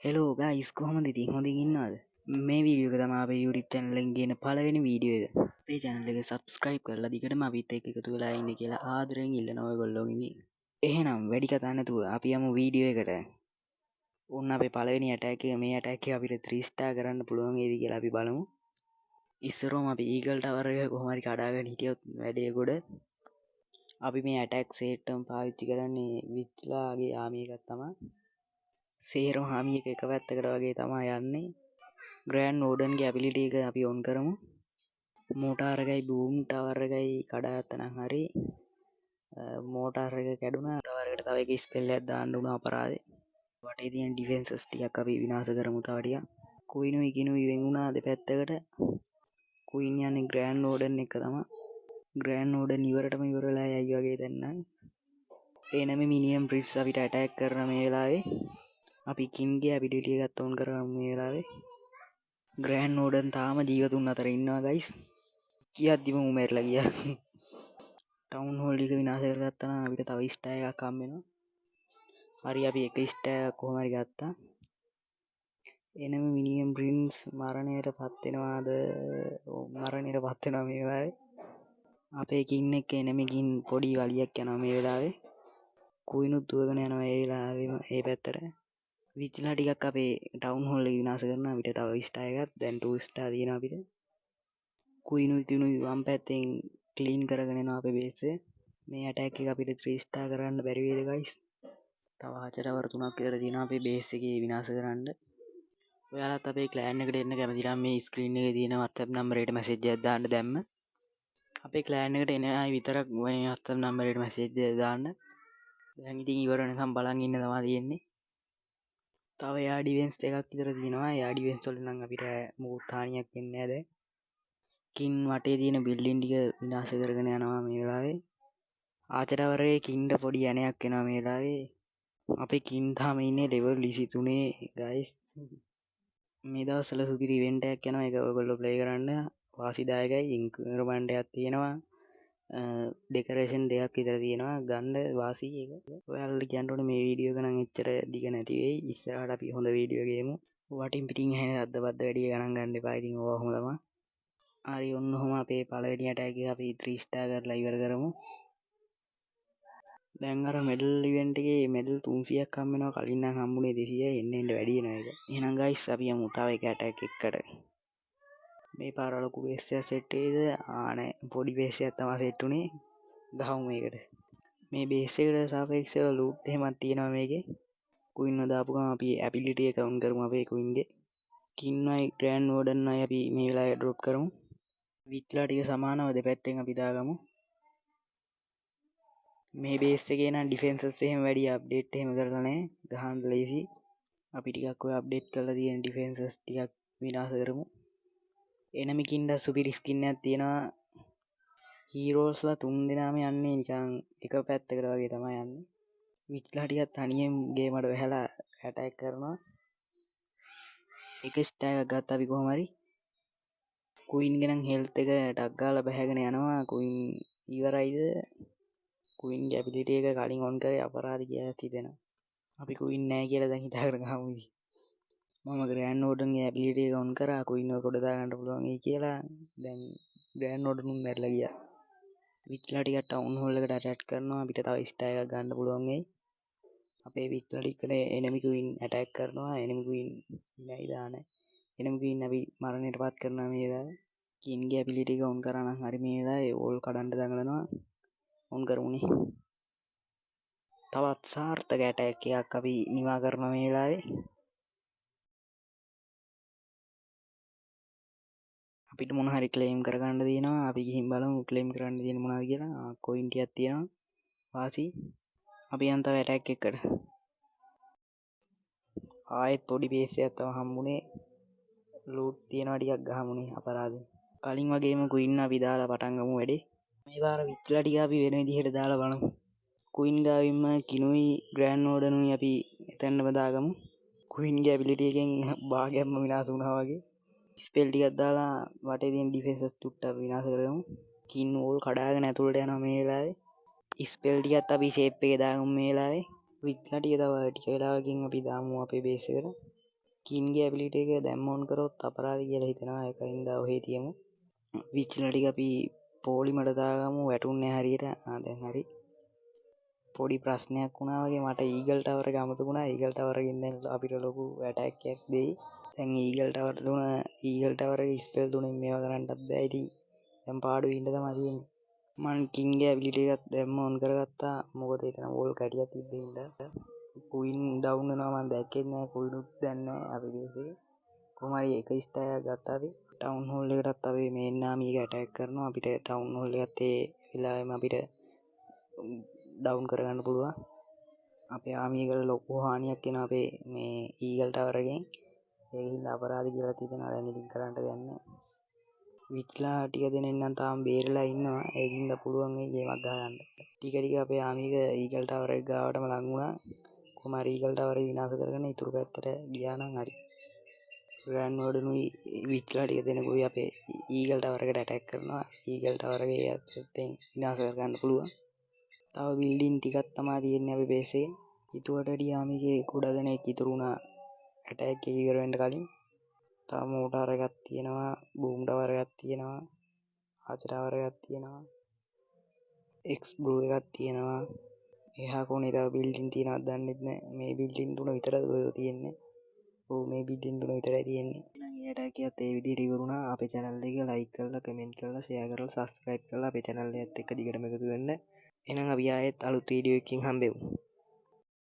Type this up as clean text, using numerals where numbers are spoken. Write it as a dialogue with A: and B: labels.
A: Hello guys කොහොමද ඉතින් හොඳින් ඉන්නවද? මේ වීඩියෝ එක තමයි අපේ YouTube channel එකෙන් ගේන පළවෙනි වීඩියෝ එක. අපේ channel එක subscribe කරලා දිගටම අපිත් එක්ක එකතු වෙලා ඉන්න කියලා ආදරෙන් ඉල්ලනවා ඔයගොල්ලෝගෙන්. එහෙනම් වැඩි කතා නැතුව අපි යමු වීඩියෝ එකට. ඔන්න අපේ පළවෙනි attack එක. මේ attack එක අපිට 3 star කරන්න පුළුවන් වේද කියලා අපි බලමු. ඉස්සරෝම අපි Eagle Tower එක කොහොම හරි කඩාගෙන හිටියොත් වැඩේ ගොඩ. අපි මේ attack set එක පාවිච්චි කරන්නේ විච්ලාගේ ආමි එකක් තමයි. සේරම හාමි එක පැත්තකට වගේ තමයි යන්නේ. ග්‍රෑන්ඩ් ඕඩන්ගේ ඇබිලිටි එක අපි ඔන් කරමු. මෝටාර් එකයි බූම් ටවර් එකයි කඩාගත්තනම් හරි. මෝටාර් එක කැඩුනා. ටවර් එකට තව එක ස්පෙල් එකක් දාන්න උන අපරාධේ. වටේ තියෙන ඩිෆෙන්සස් ටිකක් අපි විනාශ කරමු තව ටිකක්. කුයිනුයි කිනුයි වෙන් වුණා දෙපැත්තකට. කුයින් යන්නේ ග්‍රෑන්ඩ් ඕඩන් එක තමයි. ග්‍රෑන්ඩ් ඕඩන් ඉවරටම ඉවරලා යයි වගේ දැන් නම්. එනම මිනියම් බ්‍රිජ්ස් අපිට ඇටැක් කරන මේ වෙලාවේ අපි කින්ගේ ඇබිලිටි එකත් ඔන් කරමු මේ වෙලාවේ. ග්‍රෑන්ඩ් ඕඩන් තාම ජීවතුන් අතර ඉන්නවා ගයිස්. කියද්දිම ඌ මැරිලා ගියා. ටවුන් හෝල් එක විනාශ කරගත්තා නම් අපිට තව ස්ටෑ එකක් හම්බ වෙනවා. හරි අපි එක ස්ටෑ එකක් කොහොම හරි ගත්තා. එනම මිනියම් බ්‍රින්ස් මරණයටපත් වෙනවාද? මරණයටපත් වෙනවා මේ වෙලාවේ. අපේ කින් එක්ක එනමකින් පොඩි වලියක් යනවා මේ වෙලාවේ. කුයිනුත් දුවගෙන යනවා ඒ වෙලාවෙම ඒ පැත්තට. විච්ලා ටිකක් අපේ ටවුන් හෝල් එක විනාශ කරනවා. අපිට තව ස්ටාර් එකක් දැන් 2 ස්ටාර් තියෙනවා අපිට. කුයිනුයි කිනුයි වම් පැත්තෙන් ක්ලීන් කරගෙන යනවා අපේ බේස් එක. මේ ඇටැක් එක අපිට 3 ස්ටාර් කරන්න බැරි වේද ගයිස්? තව ආචරවර 3ක් විතර තියෙනවා අපේ බේස් එකේ විනාශ කරන්න. ඔයාලත් අපේ ක්ලෑන් එකට එන්න කැමති නම් මේ ස්ක්‍රීන් එකේ තියෙන WhatsApp නම්බරයට මැසේජ් එකක් දාන්න දැම්ම. අපේ ක්ලෑන් එකට එන අය විතරක් මේ WhatsApp නම්බරයට මැසේජ් එකක් දාන්න. දැන් ඉතින් ඉවර වෙනකම් බලන් ඉන්න තමයි තියෙන්නේ. තව යා ඩිෆෙන්ස් එකක් විතර තියෙනවා. යා ඩිෆෙන්ස් වල නම් අපිට මොකුත් හානියක් වෙන්නේ නැහැ දැන්. කින් වටේ තියෙන බිල්ඩින් ටික විනාශ කරගෙන යනවා මේ වෙලාවේ. ආචරවරේ කින්ට පොඩි යණයක් වෙනවා මේ වෙලාවේ. අපේ කින් තාම ඉන්නේ ලෙවල් 23 ගයිස්. මේ දවස්වල සුපිරි ඉවෙන්ට් එකක් යනවා. ඒක ඔයගොල්ලෝ ප්ලේ කරන්න වාසිදායකයි. ඉන්ක්‍රිමන්ට් එකක් තියෙනවා. ඩෙකරේෂන් දෙකක් විතර තියෙනවා. ගන්න වාසි එක. ඔයාලට කියන්න ඕනේ මේ වීඩියෝ එක නම් එච්චර දිග නැති වෙයි. ඉස්සරහට අපි හොඳ වීඩියෝ ගේමු. වටින් පිටින් ඇහෙන අද්ද බද්ද වැඩි ගණන් ගන්න එපා. ඉතින් ඕවා ඔහොම තමයි. හරි ඔන්න ඔහොම අපේ පළවෙනි ඇටැක් එක අපි 3 ස්ටාර් කරලා ඉවර කරමු. දැන් අර මෙඩල් ඉවෙන්ට් එකේ මෙඩල් 300ක් හම්බ වෙනවා. කලින් නම් හම්බුනේ 200යි. එන්න වැඩි වෙනවා ඒක. එහෙනම් ගයිස් අපි යමු තව එක ඇටැක් එකකට. මේ පාර ලොකු බේස් එකක් සෙට් වෙයිද? නෑ පොඩි බේස් එකක් තමයි සෙට් උනේ. ගහමු මේකට. මේ බේස් එකට සාපේක්ෂව ලූට් එහෙමත් තියෙනවා මේකේ. කුයින්ව දාපු ගමන් අපි ඇබිලිටි එක ඔන් කරමු අපේ කුයින්ගේ. කින්වයි ග්‍රෑන්ඩ් ඕඩන්වයි අපි මේ වෙලාවේ ඩ්‍රොප් කරමු. විත්ලා ටික සමානව දෙපැත්තෙන් අපි දාගමු. මේ බේස් එකේ නම් ඩිෆෙන්සස් එහෙම වැඩි අප්ඩේට් එහෙම කරලා නැහැ. ගහන්න ලේසි. අපි ටිකක් ඔය අප්ඩේට් කරලා තියෙන ඩිෆෙන්සස් ටිකක් විනාශ කරමු. එනමිකින්ද සුපිරි ස්කින් එකක් තියෙනවා. හීරෝස්ලා 3 දෙනාම යන්නේ නිකන් එක පැත්තකට වගේ තමයි යන්නේ. විත්ලා ටිකක් තනියෙන් ගේමට වැහලා ඇටැක් කරනවා. එක ස්ටෑග් එකක් ගත්තා අපි කොහොම හරි. කුයින් ගෙනන් හෙල්ත් එක ටක් ගාලා බැහැගෙන යනවා. කුයින් ඉවරයිද? කුයින්ගේ ඇබිලිටි එක කලින් ඔන් කරේ අපරාධ කියලා හිතෙනවා. අපි කුයින් නැහැ කියලා දැන් හිතාගෙන ගහමු ඉතින්. මම ග්‍රෑන්ඩ් ඕඩන්ගේ ඇබිලිටි එක ඔන් කරා කුයින්ව කොට දාගන්න පුළුවන් ඒ කියලා. දැන් ග්‍රෑන්ඩ් ඕඩන් උන් මැරිලා ගියා. විත්ලා ටික ටවුන් හෝල් එකට ඇටැක් කරනවා. අපිට තව ස්ටෑර් එකක් ගන්න පුළුවන් වෙයි. අපේ විත්ලා ටිකට එනිමි කුයින් ඇටැක් කරනවා. එනිමි කුයින් ඉනයි දාන්නේ. එනිමි කුයින් අපි මරණයටපත් කරනවා මේ වෙලාවේ. කින්ගේ ඇබිලිටි එක ඔන් කරා නම් හරි මේ වෙලාවේ ඕල් කඩන්න දඟලනවා. ඔන් කරමුනේ. තවත් සාර්ථක ඇටැක් එකක් අපි නිවා කරනවා මේ වෙලාවේ. අපිට මොන හරි ක්ලේම් කරගන්න තියෙනවා. අපි ගිහින් බලමු ක්ලේම් කරන්න තියෙන මොනවද කියලා. කොයින් ටිකක් තියෙනවා. වාසි. අපි යන් තව ඇටැක් එකකට. ආයෙත් පොඩි බේස් එකක් තව හම්බුනේ. ලූට් තියෙනවා ටිකක් ගහමුනේ අපරාධේ. කලින් වගේම කුයින් අපි දාලා පටන් ගමු වැඩේ. මේ වාර විත්ලා ටික අපි වෙන විදිහට දාලා බලමු. කුයින් ගාවින්ම කිනුයි ග්‍රෑන්ඩ් ඕඩනුයි අපි එතනම දාගමු. කුයින්ගේ ඇබිලිටි එකෙන් භාගයක්ම විනාශ වුණා වගේ. ස්පෙල් ටිකක් දාලා වටේ තියෙන ඩිෆෙන්සස් ටුට්ටක් විනාශ කරගමු. කින් ඕල් කඩාගෙන ඇතුළට යනවා මේ වෙලාවේ. ස්පෙල් ටිකත් අපි ෂේප් එකේ දාගමු මේ වෙලාවේ. විත්ලා ටික තව ටික වෙලාවකින් අපි දාමු අපේ බේස් එකට. කින්ගේ ඇබිලිට එක දැම්මෝන් කරොත් අපරාධ කියලා හිතෙනවා. ඒකින්ද ඔහේ තියමු. විච්චලා ටික අපි පොලිමට දාගමු. වැටුන්නේ හරියට. දැන් හරි. පොඩි ප්‍රශ්නයක් වුණා වගේ මට ඊගල් ටවර් එක අමතක වුණා. ඊගල් ටවර් එකෙන් දැන් අපිට ලොකු ඇටැක් එකක් දෙයි. දැන් ඊගල් ටවර් එක ස්පෙල් තුනෙන් මේවා කරන්නත් බෑ. ඉතින් දැන් පාඩුවේ ඉන්න තමයි තියෙන්නේ. මං කින්ගේ ඇබිලිටි එකත් දැම්ම ඔන් කරගත්තා. මොකද එතන වෝල් කැටියක් තිබ්බේ හින්දා. කුයින් ඩවුන් වෙනවා මම දැක්කේ නෑ. කුයිනුත් දැන් නෑ අපි බේස් එකේ. කොහොම හරි එක ස්ටෑයක් ගත්තා අපි. ටවුන් හෝල් එකටත් අපි මේන් ආමි එක ඇටැක් කරනවා. අපිට ටවුන් හෝල් එකත් ඒ වෙලාවෙම අපිට ඩවුන් කරගන්න පුළුවන්. අපේ ආමි එකට ලොකු හානියක් වෙනවා අපේ මේ ඊගල් ටවර් එකෙන්. ඒකින්ද අපරාධ කියලා හිතෙනවා. දැන් ඉතින් කරන්න දෙයක් නෑ. විච්ලා ටික දෙනෙක් නම් තාම බේරලා ඉන්නවා. ඒකින්ද පුළුවන් වෙයි ගේමක් ගහගන්න. ටික ටික අපේ ආමි එක ඊගල් ටවර් එක ගාවටම ලං වුණා. කොහොම හරි ඊගල් ටවර් එක විනාශ කරගෙන ඉතුරු පැත්තට ගියා නම් හරි. ග්‍රෑන්ඩ් වෝඩනුයි විච්ලා ටික දෙනෙකුයි අපේ ඊගල් ටවර් එකට ඇටැක් කරනවා. ඊගල් ටවර් එක යත්තෙන් විනාශ කරගන්න පුළුවන්. තව බිල්ඩින් ටිකක් තමයි තියෙන්නේ අපේ බේස් එකේ. හිතුවට වඩා ආමිගේ ගොඩ දෙනෙක් ඉතුරු වුණා ඇටැක් එක ඉවර වෙන්න කලින්. තව මෝටාර එකක් තියෙනවා, බූම් ටවර් එකක් තියෙනවා, ආච් ටවර් එකක් තියෙනවා, එක්ස් බ්‍රූ එකක් තියෙනවා. එහා කොනේ තව බිල්ඩින් තියෙනවද දන්නෙත් නෑ. මේ බිල්ඩින් තුන විතරයි ඔය තියෙන්නේ. ඔව් මේ බිල්ඩින් තුන විතරයි තියෙන්නේ. එහෙනම් ඒ ඇටැක් එකත් ඒ විදිහට ඉවර වුණා. අපේ channel එක like කරලා, comment කරලා, share කරලා, subscribe කරලා අපේ channel එකත් එක්ක දිගටම එකතු වෙන්න. එහෙනම් අපි ආයෙත් අලුත් වීඩියෝ එකකින් හම්බෙමු.